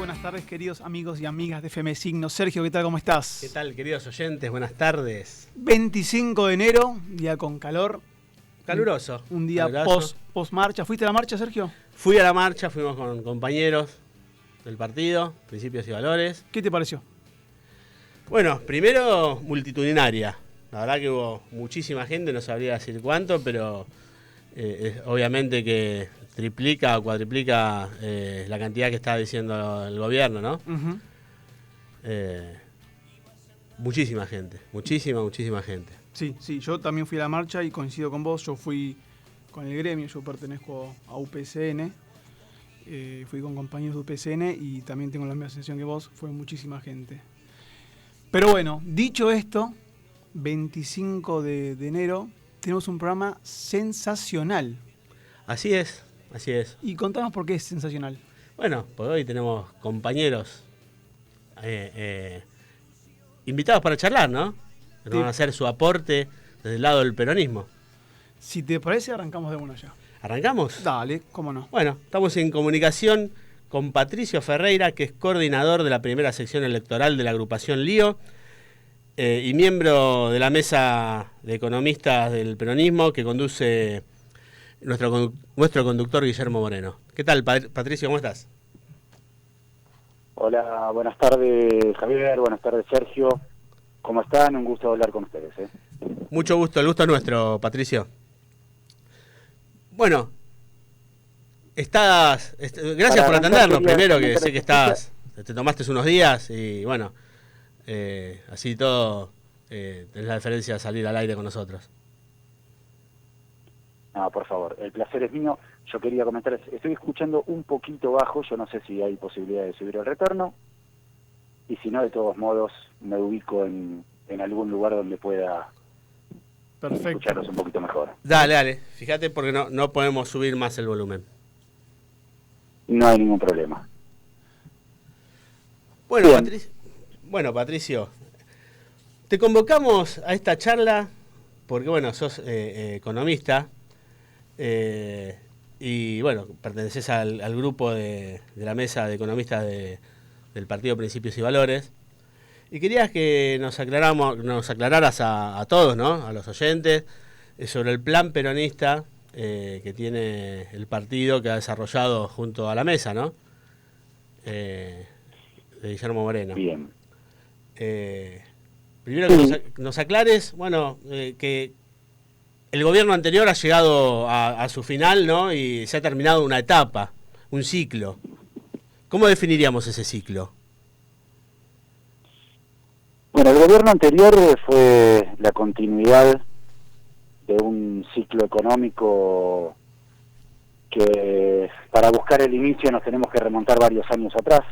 buenas tardes, queridos amigos y amigas de FM Signos. Sergio, ¿qué tal? ¿Cómo estás? ¿Qué tal, queridos oyentes? Buenas tardes. 25 de enero, día con calor. Caluroso. Un día post marcha. ¿Fuiste a la marcha, Sergio? Fui a la marcha, fuimos con compañeros del partido, Principios y Valores. ¿Qué te pareció? Bueno, primero multitudinaria. La verdad que hubo muchísima gente, no sabría decir cuánto, pero obviamente que triplica o cuadriplica la cantidad que está diciendo el gobierno, ¿no? Uh-huh. Muchísima gente, muchísima gente. Sí, yo también fui a la marcha y coincido con vos. Yo fui con el gremio, yo pertenezco a UPCN, fui con compañeros de UPCN y también tengo la misma sensación que vos, fue muchísima gente. Pero bueno, dicho esto, 25 de enero tenemos un programa sensacional. Así es. Y contanos por qué es sensacional. Bueno, pues hoy tenemos compañeros invitados para charlar, ¿no? Que nos van a hacer su aporte desde el lado del peronismo. Si te parece, arrancamos de una ya. ¿Arrancamos? Dale, cómo no. Bueno, estamos en comunicación con Patricio Ferreira, que es coordinador de la primera sección electoral de la agrupación Lío y miembro de la mesa de economistas del peronismo que conduce nuestro conductor Guillermo Moreno. ¿Qué tal, Patricio? ¿Cómo estás? Hola, buenas tardes, Javier. Buenas tardes, Sergio. ¿Cómo están? Un gusto hablar con ustedes. Mucho gusto, el gusto es nuestro, Patricio. Bueno, gracias por atendernos primero, que sé que te tomaste unos días y bueno, así todo tenés la deferencia de salir al aire con nosotros. No, por favor, el placer es mío. Yo quería comentar, estoy escuchando un poquito bajo, yo no sé si hay posibilidad de subir el retorno, y si no, de todos modos, me ubico en algún lugar donde pueda escucharlos un poquito mejor. Dale, fíjate porque no podemos subir más el volumen. No hay ningún problema. Bueno, Patricio, te convocamos a esta charla porque, bueno, sos economista, y bueno, perteneces al grupo de la mesa de economistas del Partido Principios y Valores, y querías que nos aclararas a todos, ¿no? A los oyentes, sobre el plan peronista que tiene el partido que ha desarrollado junto a la mesa, ¿no? De Guillermo Moreno. Bien. Primero que nos aclares, bueno, que el gobierno anterior ha llegado a su final, ¿no? Y se ha terminado una etapa, un ciclo. ¿Cómo definiríamos ese ciclo? Bueno, el gobierno anterior fue la continuidad de un ciclo económico que para buscar el inicio nos tenemos que remontar varios años atrás,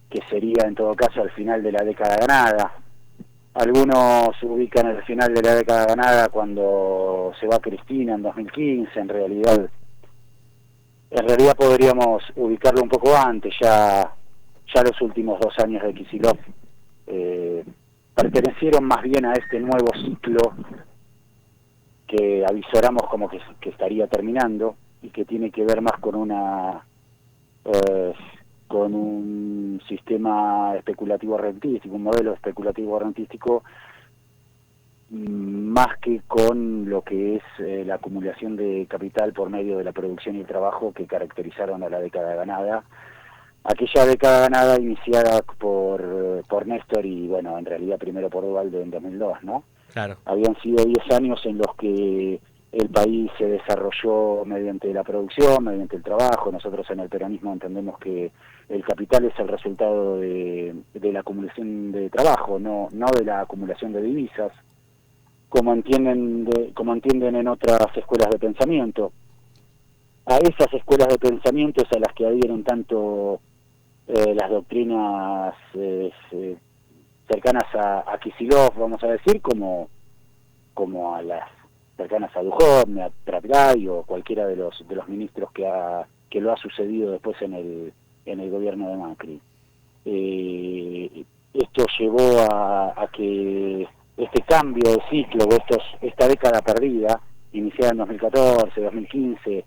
que sería en todo caso al final de la década ganada. Algunos se ubican al final de la década ganada cuando se va Cristina en 2015, en realidad podríamos ubicarlo un poco antes, ya los últimos 2 años de Kicillof pertenecieron más bien a este nuevo ciclo que avisoramos como que estaría terminando y que tiene que ver más con un sistema especulativo rentístico, un modelo especulativo rentístico, más que con lo que es la acumulación de capital por medio de la producción y el trabajo que caracterizaron a la década ganada. Aquella década ganada iniciada por Néstor y, bueno, en realidad primero por Duhalde en 2002, ¿no? Claro. Habían sido 10 años en los que el país se desarrolló mediante la producción, mediante el trabajo. Nosotros en el peronismo entendemos que el capital es el resultado de la acumulación de trabajo, no de la acumulación de divisas, como entienden en otras escuelas de pensamiento. A esas escuelas de pensamiento es a las que adhieren tanto las doctrinas cercanas a Kicillof, vamos a decir, como a las cercanas a Duhovne, a Trapgay o cualquiera de los ministros que lo ha sucedido después en el gobierno de Macri. Esto llevó a que este cambio de ciclo, esta década perdida, iniciada en 2014, 2015,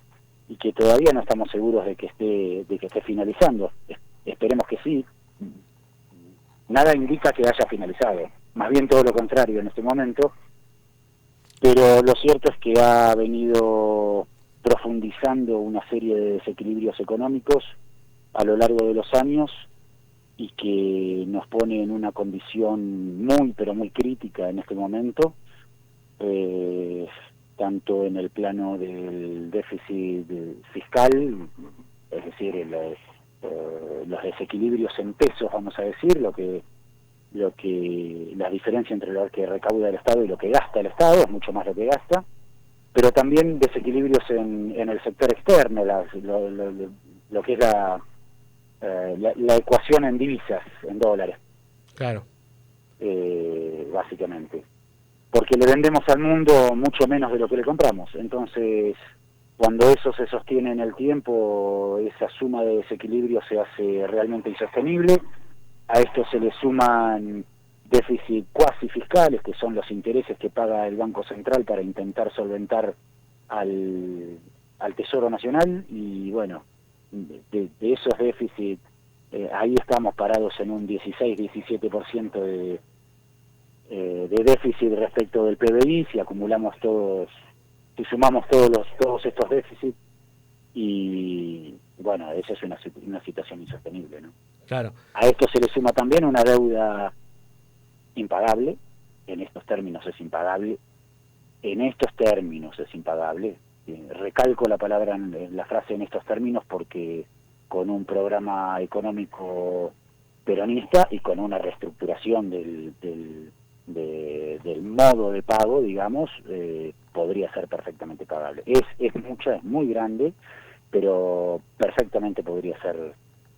y que todavía no estamos seguros de que esté finalizando. esperemos que sí. Nada indica que haya finalizado, más bien todo lo contrario en este momento, pero lo cierto es que ha venido profundizando una serie de desequilibrios económicos a lo largo de los años y que nos pone en una condición muy, pero muy crítica en este momento, tanto en el plano del déficit fiscal, es decir, los desequilibrios en pesos, vamos a decir, la diferencia entre lo que recauda el Estado y lo que gasta el Estado, es mucho más lo que gasta, pero también desequilibrios en el sector externo, lo que es la ecuación en divisas, en dólares. Claro. Básicamente. Porque le vendemos al mundo mucho menos de lo que le compramos. Entonces, cuando eso se sostiene en el tiempo, esa suma de desequilibrio se hace realmente insostenible. A esto se le suman déficit cuasi fiscales, que son los intereses que paga el Banco Central para intentar solventar al Tesoro Nacional, y bueno, de esos déficits, ahí estamos parados en un 16-17% de déficit respecto del PBI, si acumulamos si sumamos todos estos déficits, y bueno, esa es una situación insostenible, ¿no? Claro. A esto se le suma también una deuda impagable, en estos términos es impagable, recalco la frase en estos términos porque con un programa económico peronista y con una reestructuración del modo de pago, digamos, podría ser perfectamente pagable. Es muy grande, pero perfectamente podría ser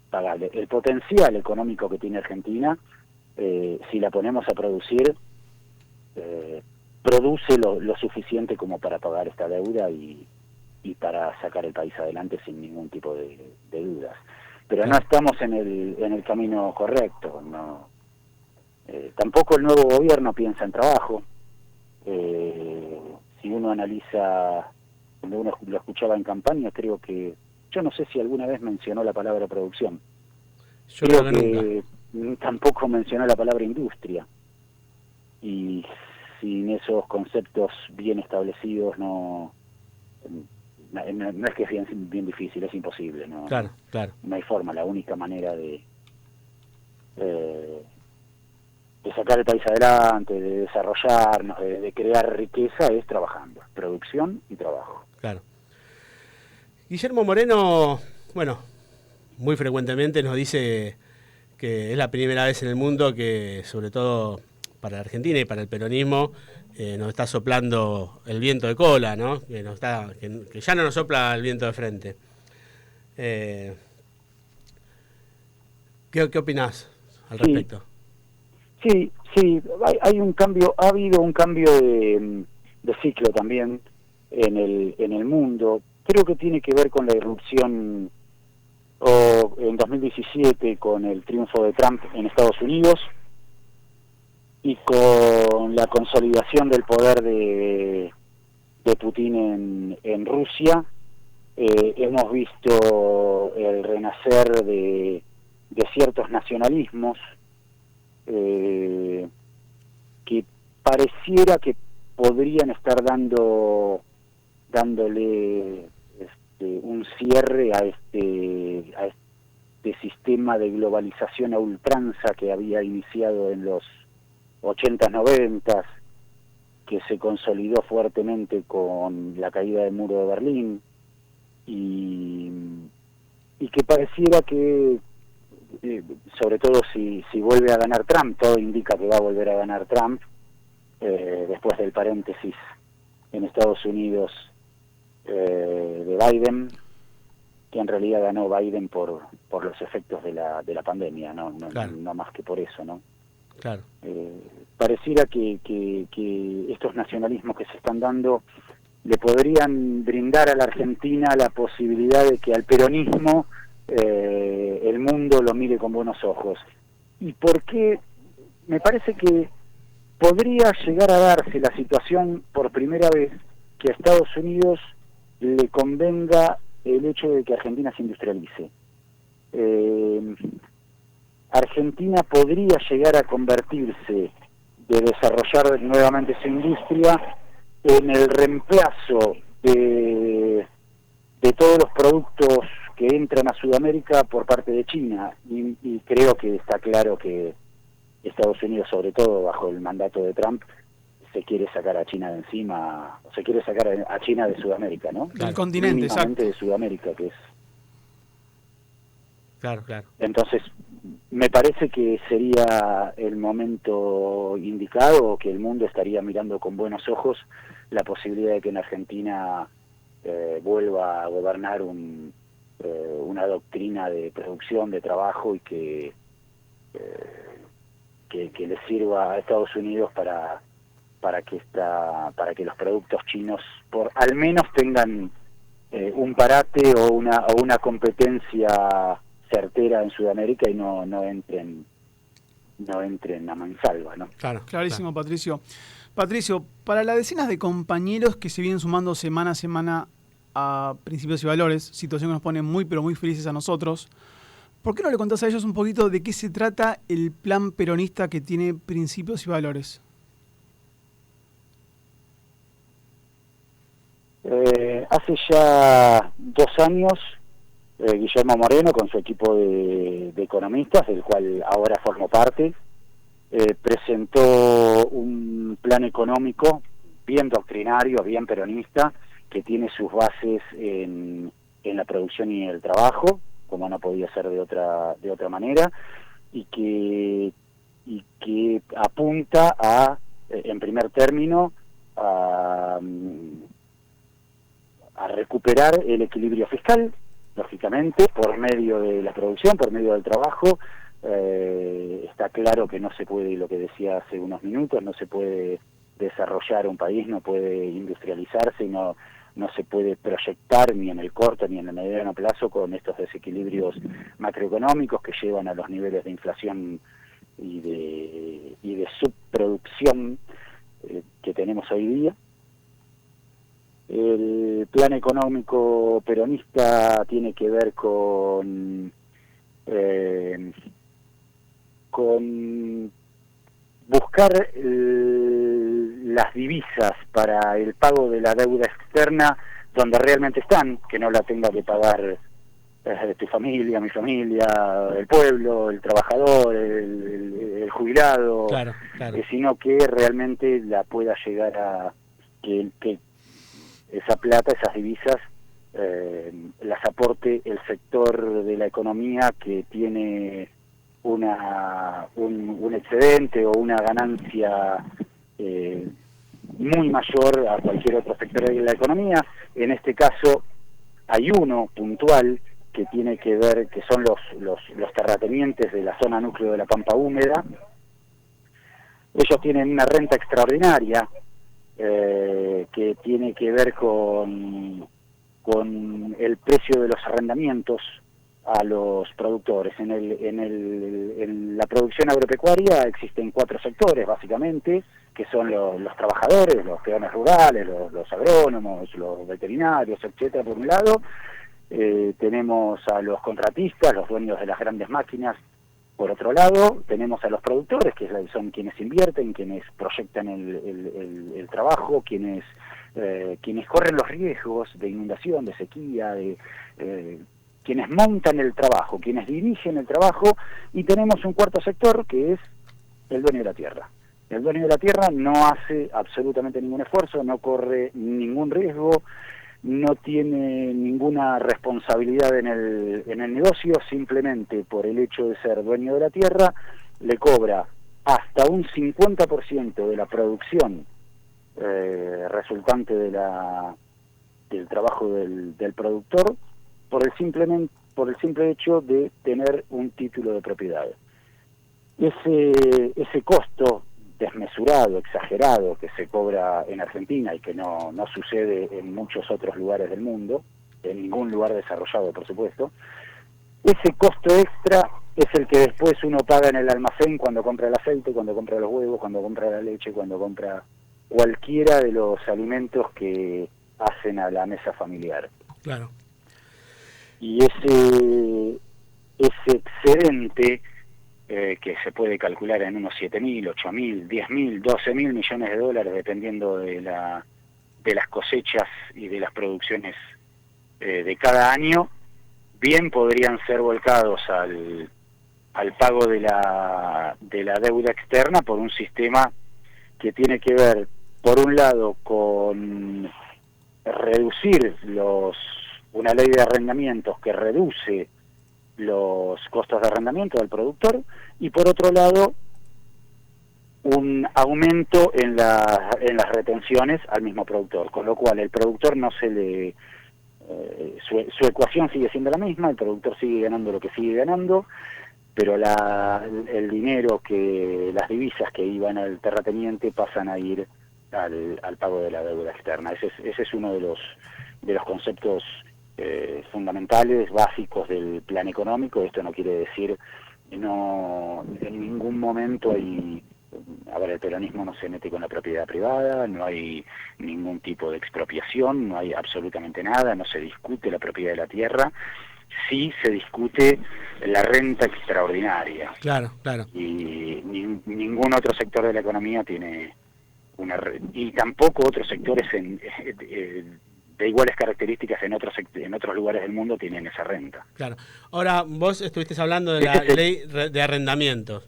pagable. El potencial económico que tiene Argentina, si la ponemos a producir, produce lo suficiente como para pagar esta deuda y para sacar el país adelante sin ningún tipo de dudas. Pero no estamos en el camino correcto, no. Tampoco el nuevo gobierno piensa en trabajo. Si uno analiza, cuando uno lo escuchaba en campaña, creo que, yo no sé si alguna vez mencionó la palabra producción. Yo creo que nunca. Tampoco mencionó la palabra industria. Y sin esos conceptos bien establecidos no es que es bien difícil, es imposible. No, claro. No hay forma, la única manera de sacar el país adelante, de desarrollarnos, de crear riqueza es trabajando, producción y trabajo. Claro. Guillermo Moreno, bueno, muy frecuentemente nos dice que es la primera vez en el mundo que, sobre todo para la Argentina y para el peronismo, nos está soplando el viento de cola, ¿no? Que ya no nos sopla el viento de frente. ¿Qué opinás al respecto? Sí, hay un cambio, ha habido un cambio de ciclo también en el mundo. Creo que tiene que ver con la irrupción en 2017 con el triunfo de Trump en Estados Unidos y con la consolidación del poder de Putin en Rusia. Hemos visto el renacer de ciertos nacionalismos que pareciera que podrían estar dándole un cierre a este sistema de globalización a ultranza que había iniciado en los 80s, 90s, que se consolidó fuertemente con la caída del muro de Berlín y que pareciera que sobre todo si vuelve a ganar Trump, todo indica que va a volver a ganar Trump, después del paréntesis en Estados Unidos de Biden, que en realidad ganó Biden por los efectos de la pandemia, Claro. No más que por eso, ¿no? Claro. Pareciera que estos nacionalismos que se están dando le podrían brindar a la Argentina la posibilidad de que al peronismo el mundo lo mire con buenos ojos. ¿Y por qué? Me parece que podría llegar a darse la situación por primera vez que a Estados Unidos le convenga el hecho de que Argentina se industrialice. Argentina podría llegar a convertirse, de desarrollar nuevamente su industria, en el reemplazo de todos los productos que entran a Sudamérica por parte de China, y creo que está claro que Estados Unidos, sobre todo bajo el mandato de Trump, se quiere sacar a China de encima, o se quiere sacar a China de Sudamérica, ¿no? Del continente, exacto. De Sudamérica, que es... Claro, claro. Entonces, me parece que sería el momento indicado, que el mundo estaría mirando con buenos ojos la posibilidad de que en Argentina vuelva a gobernar una doctrina de producción, de trabajo, y que le sirva a Estados Unidos para que los productos chinos al menos tengan un parate o una competencia certera en Sudamérica y no entren a mansalva, ¿no? Claro, clarísimo, claro. Patricio. Patricio, para las decenas de compañeros que se vienen sumando semana a semana a Principios y Valores, situación que nos pone muy pero muy felices a nosotros, ¿por qué no le contás a ellos un poquito de qué se trata el plan peronista que tiene Principios y Valores? Hace ya 2 años, Guillermo Moreno, con su equipo de economistas, del cual ahora formo parte, presentó un plan económico bien doctrinario, bien peronista, que tiene sus bases en la producción y el trabajo, como no podía ser de otra manera, y que apunta en primer término, a recuperar el equilibrio fiscal, lógicamente, por medio de la producción, por medio del trabajo. Está claro que no se puede, lo que decía hace unos minutos, no se puede desarrollar un país, no puede industrializarse, y no se puede proyectar ni en el corto ni en el mediano plazo con estos desequilibrios macroeconómicos que llevan a los niveles de inflación y de subproducción que tenemos hoy día. El plan económico peronista tiene que ver con buscar las divisas para el pago de la deuda externa donde realmente están, que no la tenga que pagar tu familia, mi familia, el pueblo, el trabajador, el jubilado, Claro, claro. Sino que realmente la pueda llegar a que esa plata, esas divisas, las aporte el sector de la economía que tiene un excedente o una ganancia muy mayor a cualquier otro sector de la economía. En este caso hay uno puntual que tiene que ver, que son los terratenientes de la zona núcleo de la Pampa Húmeda. Ellos tienen una renta extraordinaria que tiene que ver con el precio de los arrendamientos a los productores. En la producción agropecuaria existen 4 sectores, básicamente, que son los trabajadores, los peones rurales, los agrónomos, los veterinarios, etcétera, por un lado. Tenemos a los contratistas, los dueños de las grandes máquinas. Por otro lado, tenemos a los productores, que son quienes invierten, quienes proyectan el trabajo, quienes corren los riesgos de inundación, de sequía, quienes montan el trabajo, quienes dirigen el trabajo. Y tenemos un cuarto sector, que es el dueño de la tierra. El dueño de la tierra no hace absolutamente ningún esfuerzo, no corre ningún riesgo, no tiene ninguna responsabilidad en el negocio. Simplemente por el hecho de ser dueño de la tierra, le cobra hasta un 50% de la producción resultante del trabajo del productor, por el simple hecho de tener un título de propiedad. Ese costo desmesurado, exagerado, que se cobra en Argentina y que no sucede en muchos otros lugares del mundo, en ningún lugar desarrollado, por supuesto, ese costo extra es el que después uno paga en el almacén cuando compra el aceite, cuando compra los huevos, cuando compra la leche, cuando compra cualquiera de los alimentos que hacen a la mesa familiar. Claro. Y ese excedente, que se puede calcular en unos 7.000, 8.000, 10.000, 12.000 millones de dólares, dependiendo de las cosechas y de las producciones de cada año, bien podrían ser volcados al pago de la deuda externa por un sistema que tiene que ver, por un lado, con reducir una ley de arrendamientos que reduce los costos de arrendamiento del productor, y por otro lado un aumento en las retenciones al mismo productor, con lo cual el productor no se le su ecuación sigue siendo la misma, el productor sigue ganando lo que sigue ganando, pero el dinero, las divisas que iban al terrateniente pasan a ir al pago de la deuda externa. Ese es uno de los conceptos fundamentales, básicos del plan económico. Esto no quiere decir, no, en ningún momento el peronismo no se mete con la propiedad privada, no hay ningún tipo de expropiación, no hay absolutamente nada, no se discute la propiedad de la tierra, sí se discute la renta extraordinaria. Claro. Y ningún otro sector de la economía tiene y tampoco otros sectores de iguales características en otros lugares del mundo tienen esa renta. Claro. Ahora, vos estuviste hablando de la ley de arrendamientos.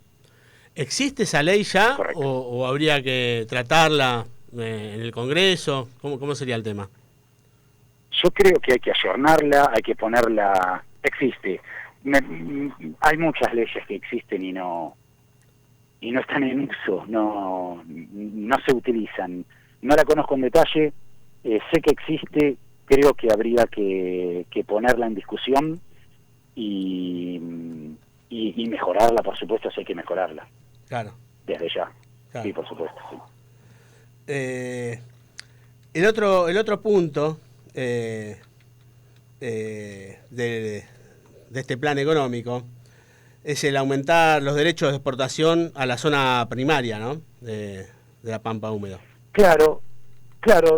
¿Existe esa ley ya o habría que tratarla en el Congreso? ¿Cómo sería el tema? Yo creo que hay que ayornarla, hay que ponerla. Existe. Hay muchas leyes que existen y no están en uso, no se utilizan. No la conozco en detalle, sé que existe, creo que habría que ponerla en discusión y mejorarla, por supuesto, si hay que mejorarla. Claro. Desde ya. Claro. Sí, por supuesto, sí. El otro punto de este plan económico es el aumentar los derechos de exportación a la zona primaria, ¿no? De la pampa húmeda. Claro,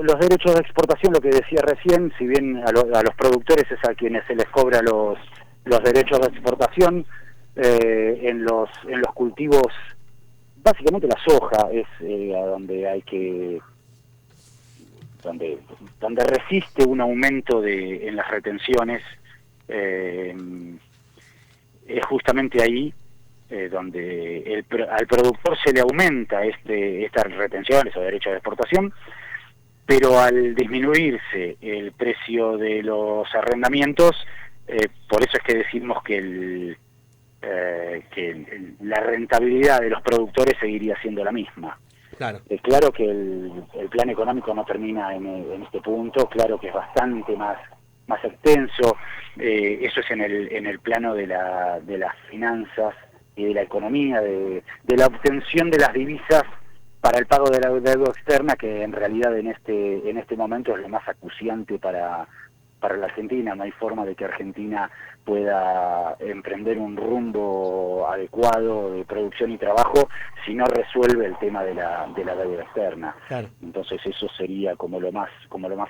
los derechos de exportación, lo que decía recién, si bien a los productores es a quienes se les cobra los derechos de exportación, en los cultivos, básicamente la soja es a donde hay que donde resiste un aumento en las retenciones, es justamente ahí donde al productor se le aumenta estas retenciones o derechos de exportación, pero al disminuirse el precio de los arrendamientos, por eso es que decimos que la rentabilidad de los productores seguiría siendo la misma. Claro. Claro que el plan económico no termina en este punto, claro que es bastante más extenso, eso es en el plano de las finanzas y de la economía, de la obtención de las divisas para el pago de la deuda externa, que en realidad en este momento es lo más acuciante para la Argentina. No hay forma de que Argentina pueda emprender un rumbo adecuado de producción y trabajo si no resuelve el tema de la deuda externa. Claro. Entonces eso sería como lo más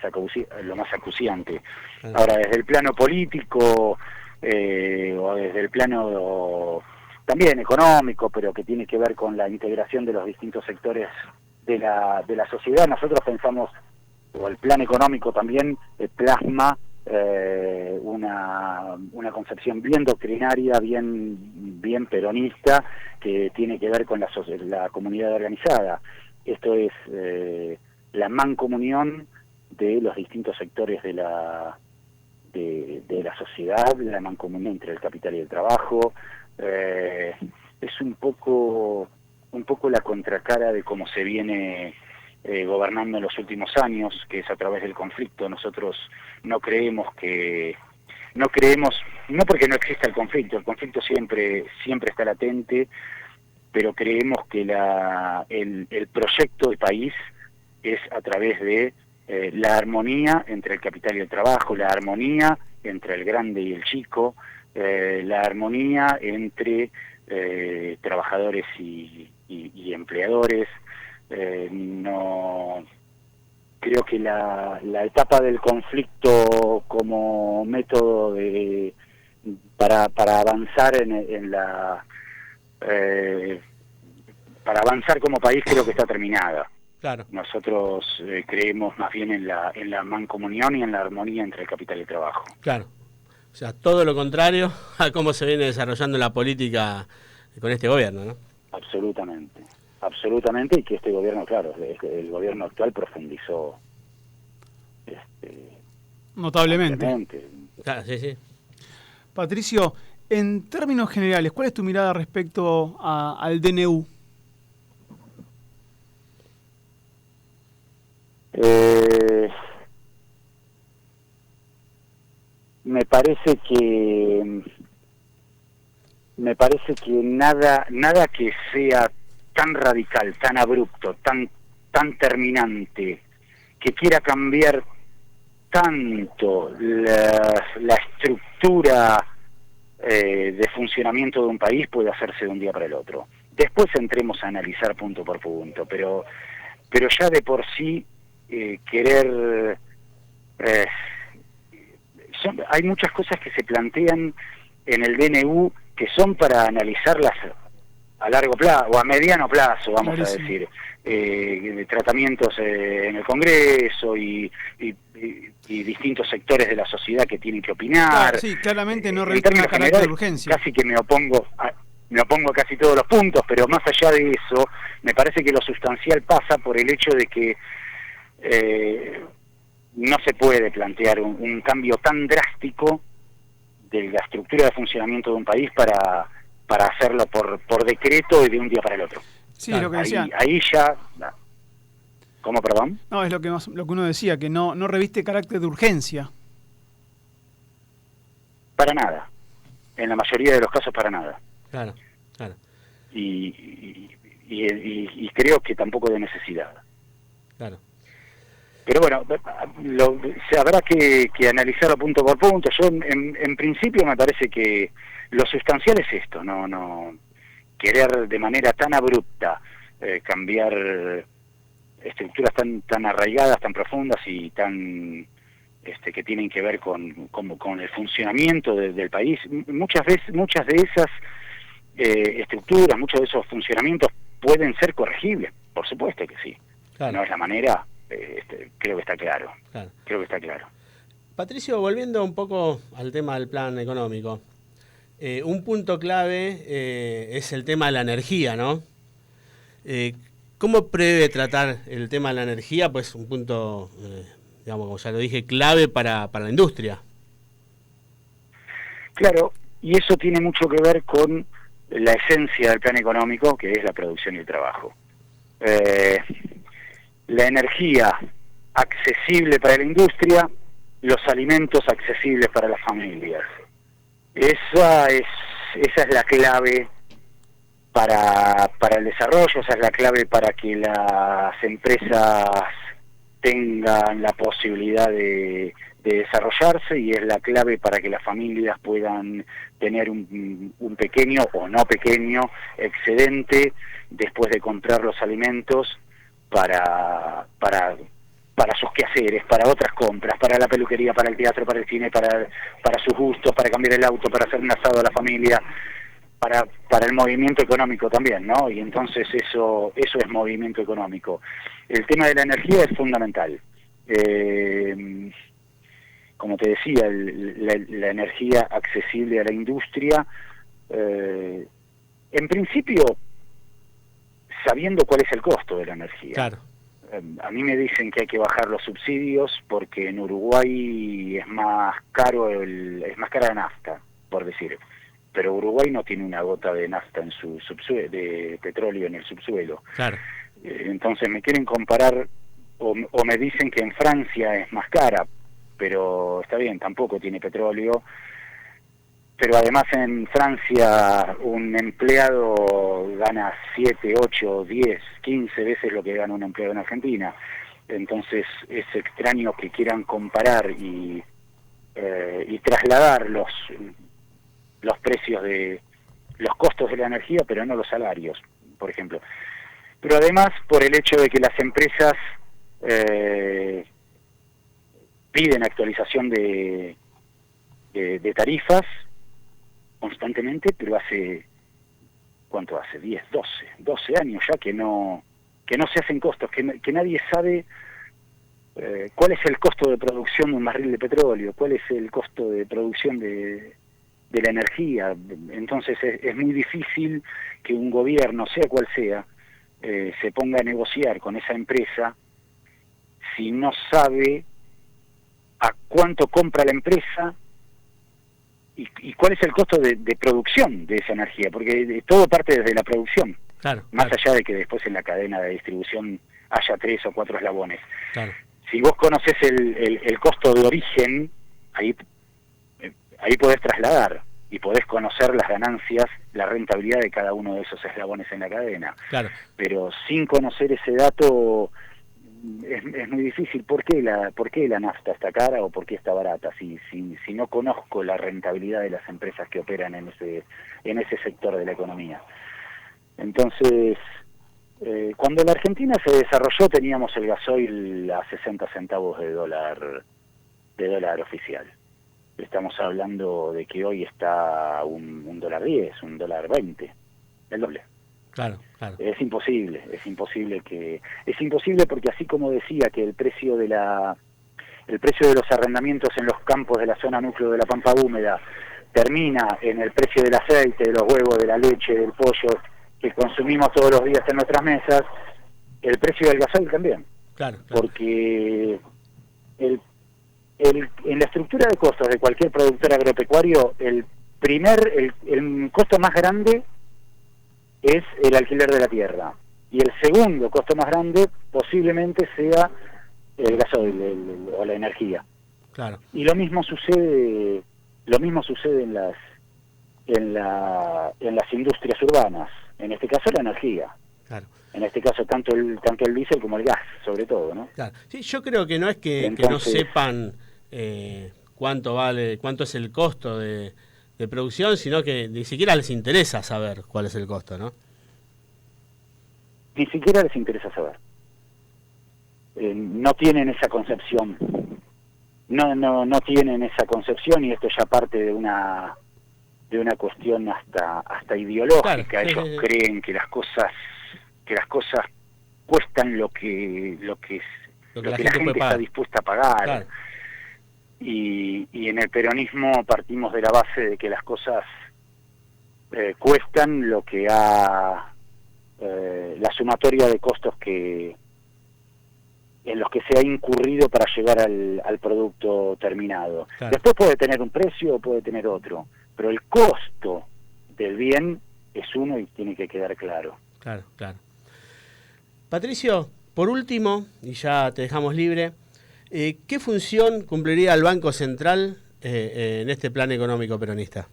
acuciante. Claro. Ahora, desde el plano político o desde el plano también económico, pero que tiene que ver con la integración de los distintos sectores de la sociedad, nosotros pensamos, o el plan económico también plasma una concepción bien doctrinaria, bien peronista, que tiene que ver con la comunidad organizada. Esto es la mancomunión de los distintos sectores de la sociedad, la mancomunión entre el capital y el trabajo. Es un poco la contracara de cómo se viene gobernando en los últimos años, que es a través del conflicto. Nosotros no creemos, no porque no exista el conflicto siempre está latente, pero creemos que el proyecto de país es a través de la armonía entre el capital y el trabajo, la armonía entre el grande y el chico, la armonía entre trabajadores y empleadores. No creo que la etapa del conflicto como método de para avanzar en la para avanzar como país creo que está terminada. Claro. Nosotros creemos más bien en la mancomunión y en la armonía entre el capital y el trabajo. Claro. O sea, todo lo contrario a cómo se viene desarrollando la política con este gobierno, ¿no? Absolutamente. Absolutamente, y que este gobierno, claro, el gobierno actual profundizó notablemente. Claro, sí, sí. Patricio, en términos generales, ¿cuál es tu mirada respecto al DNU? Me parece que nada que sea tan radical, tan abrupto, tan terminante, que quiera cambiar tanto la estructura de funcionamiento de un país puede hacerse de un día para el otro. Después entremos a analizar punto por punto, pero ya de por sí querer... hay muchas cosas que se plantean en el DNU que son para analizarlas a largo plazo o a mediano plazo, vamos Clarísimo. a decir, tratamientos en el Congreso y distintos sectores de la sociedad que tienen que opinar. Claro, sí, claramente no reviste una carácter de urgencia. Casi que me opongo a casi todos los puntos, pero más allá de eso, me parece que lo sustancial pasa por el hecho de que no se puede plantear un cambio tan drástico de la estructura de funcionamiento de un país para hacerlo por decreto y de un día para el otro. Sí, claro, lo que decía. Ahí ya... ¿Cómo, perdón? No, es lo que uno decía, que no reviste carácter de urgencia. Para nada. En la mayoría de los casos, para nada. Claro, claro. Y creo que tampoco de necesidad. Claro. Pero bueno, se habrá que analizarlo punto por punto. Yo, en principio, me parece que lo sustancial es esto, no querer de manera tan abrupta cambiar estructuras tan arraigadas, tan profundas y tan que tienen que ver con el funcionamiento del país. Muchas de esas estructuras, muchos de esos funcionamientos pueden ser corregibles, por supuesto que sí. Claro. No es la manera, creo que está claro. Claro. Creo que está claro. Patricio, volviendo un poco al tema del plan económico, un punto clave es el tema de la energía, ¿no? ¿Cómo prevé tratar el tema de la energía? Pues un punto, digamos, como ya lo dije, clave para la industria. Claro, y eso tiene mucho que ver con la esencia del plan económico, que es la producción y el trabajo. La energía accesible para la industria, los alimentos accesibles para las familias. Esa es la clave para el desarrollo, esa es la clave para que las empresas tengan la posibilidad de desarrollarse, y es la clave para que las familias puedan tener un pequeño o no pequeño excedente después de comprar los alimentos para sus quehaceres, para otras compras, para la peluquería, para el teatro, para el cine, para sus gustos, para cambiar el auto, para hacer un asado a la familia, para el movimiento económico también, ¿no? Y entonces eso es movimiento económico. El tema de la energía es fundamental. Como te decía, la energía accesible a la industria, en principio, sabiendo cuál es el costo de la energía. Claro. A mí me dicen que hay que bajar los subsidios porque en Uruguay es más cara la nafta, por decir. Pero Uruguay no tiene una gota de nafta en su de petróleo en el subsuelo. Claro. Entonces me quieren comparar o me dicen que en Francia es más cara, pero está bien, tampoco tiene petróleo. Pero además en Francia un empleado gana 7, 8, 10, 15 veces lo que gana un empleado en Argentina. Entonces es extraño que quieran comparar y trasladar los precios de los costos de la energía, pero no los salarios, por ejemplo. Pero además por el hecho de que las empresas piden actualización de tarifas constantemente, pero ¿cuánto hace? 10, 12 años ya que no se hacen costos, que nadie sabe cuál es el costo de producción de un barril de petróleo, cuál es el costo de producción de la energía. Entonces es muy difícil que un gobierno, sea cual sea, se ponga a negociar con esa empresa si no sabe a cuánto compra la empresa y cuál es el costo de producción de esa energía, porque todo parte desde la producción, más allá de que después en la cadena de distribución haya 3 o 4 eslabones. Claro. Si vos conoces el costo de origen, ahí podés trasladar y podés conocer las ganancias, la rentabilidad de cada uno de esos eslabones en la cadena. Claro. Pero sin conocer ese dato es muy difícil. ¿Por qué la nafta está cara o por qué está barata? Si no conozco la rentabilidad de las empresas que operan en ese sector de la economía. Entonces, cuando la Argentina se desarrolló teníamos el gasoil a 60 centavos de dólar oficial. Estamos hablando de que hoy está un $1.10, $1.20, el doble. Claro, claro. Es imposible porque así como decía que el precio de los arrendamientos en los campos de la zona núcleo de la Pampa Húmeda termina en el precio del aceite, de los huevos, de la leche, del pollo que consumimos todos los días en nuestras mesas, el precio del gasoil también. Claro. Porque en la estructura de costos de cualquier productor agropecuario, el costo más grande es el alquiler de la tierra, y el segundo costo más grande posiblemente sea el gasoil o la energía. Claro. Y lo mismo sucede en las industrias urbanas, en este caso la energía. Claro. En este caso tanto el diésel como el gas, sobre todo, ¿no? Claro. Sí, yo creo que no es que no sepan cuánto es el costo de producción, sino que ni siquiera les interesa saber cuál es el costo, ¿no? Ni siquiera les interesa saber. No tienen esa concepción. No tienen esa concepción, y esto ya parte de una cuestión hasta ideológica. Claro, ellos creen que las cosas cuestan lo que la gente está dispuesta a pagar. Claro. Y en el peronismo partimos de la base de que las cosas cuestan lo que la sumatoria de costos en los que se ha incurrido para llegar al producto terminado. Claro. Después puede tener un precio o puede tener otro, pero el costo del bien es uno y tiene que quedar claro. Claro. Patricio, por último, y ya te dejamos libre, ¿qué función cumpliría el Banco Central en este plan económico peronista?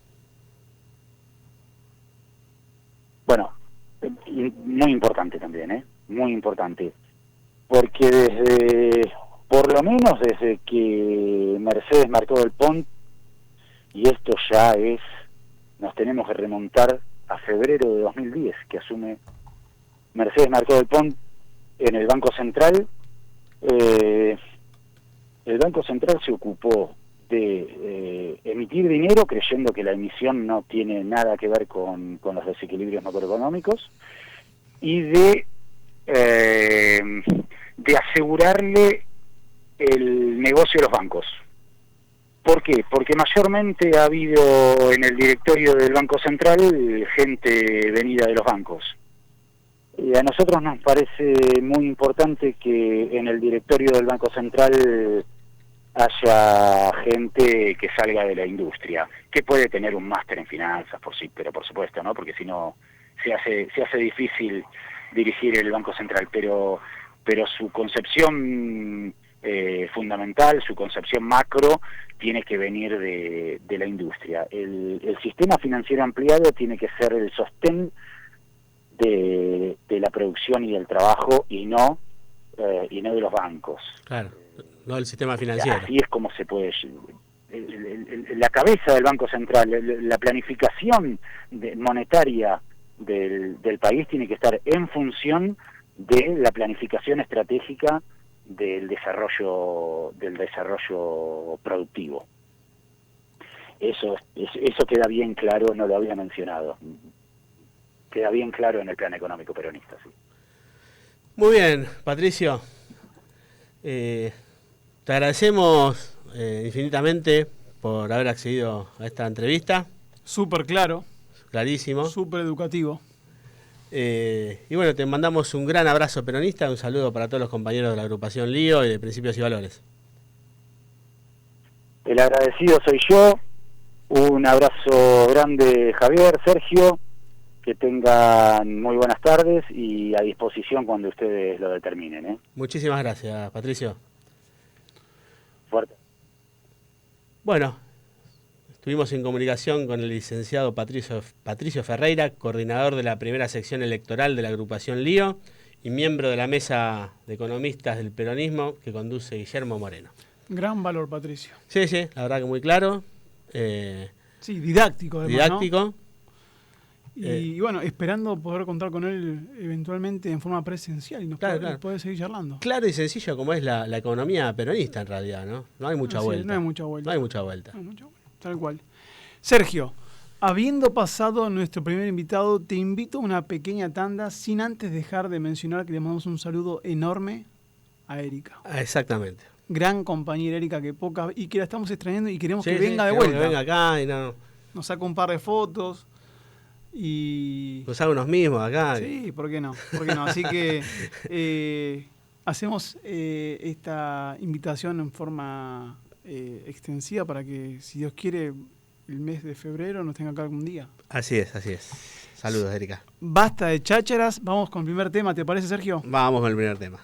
Bueno, muy importante también, muy importante, porque por lo menos desde que Mercedes Marcó del Pont, y esto ya nos tenemos que remontar a febrero de 2010, que asume Mercedes Marcó del Pont en el Banco Central. El Banco Central se ocupó de emitir dinero, creyendo que la emisión no tiene nada que ver con los desequilibrios macroeconómicos, y de asegurarle el negocio de los bancos. ¿Por qué? Porque mayormente ha habido en el directorio del Banco Central gente venida de los bancos. Y a nosotros nos parece muy importante que en el directorio del Banco Central haya gente que salga de la industria, que puede tener un máster en finanzas pero por supuesto, ¿no? Porque si no se hace difícil dirigir el Banco Central, pero su concepción fundamental, su concepción macro, tiene que venir de la industria. El sistema financiero ampliado tiene que ser el sostén de la producción y del trabajo, y no de los bancos. Claro, no del sistema financiero. Así es como se puede... La cabeza del Banco Central, la planificación monetaria del país tiene que estar en función de la planificación estratégica del desarrollo productivo. Eso queda bien claro, no lo había mencionado. Queda bien claro en el plan económico peronista, sí. Muy bien, Patricio. Te agradecemos infinitamente por haber accedido a esta entrevista. Súper claro. Clarísimo. Súper educativo. Y bueno, te mandamos un gran abrazo peronista, un saludo para todos los compañeros de la agrupación Lío y de Principios y Valores. El agradecido soy yo. Un abrazo grande, Javier, Sergio. Que tengan muy buenas tardes y a disposición cuando ustedes lo determinen, ¿eh? Muchísimas gracias, Patricio. Fuerte. Bueno, estuvimos en comunicación con el licenciado Patricio Ferreira, coordinador de la primera sección electoral de la agrupación Lío y miembro de la mesa de economistas del peronismo que conduce Guillermo Moreno. Gran valor, Patricio. Sí, la verdad que muy claro. Sí, didáctico además, didáctico. ¿no? Y bueno, esperando poder contar con él eventualmente en forma presencial y nos poder seguir charlando. Claro y sencillo como es la economía peronista en realidad, ¿no? No hay mucha vuelta. No hay mucha vuelta. No hay mucha vuelta. Tal cual. Sergio, habiendo pasado nuestro primer invitado, te invito a una pequeña tanda sin antes dejar de mencionar que le mandamos un saludo enorme a Erika. Exactamente. Gran compañera Erika que la estamos extrañando y queremos que venga de vuelta. Que venga acá y no. Nos saca un par de fotos. Y nos haga unos mismos acá. Sí, ¿por qué no? Así que hacemos esta invitación en forma extensiva para que, si Dios quiere, el mes de febrero nos tenga acá algún día. Así es. Saludos, Erika. Basta de chácharas, vamos con el primer tema, ¿te parece, Sergio? Vamos con el primer tema.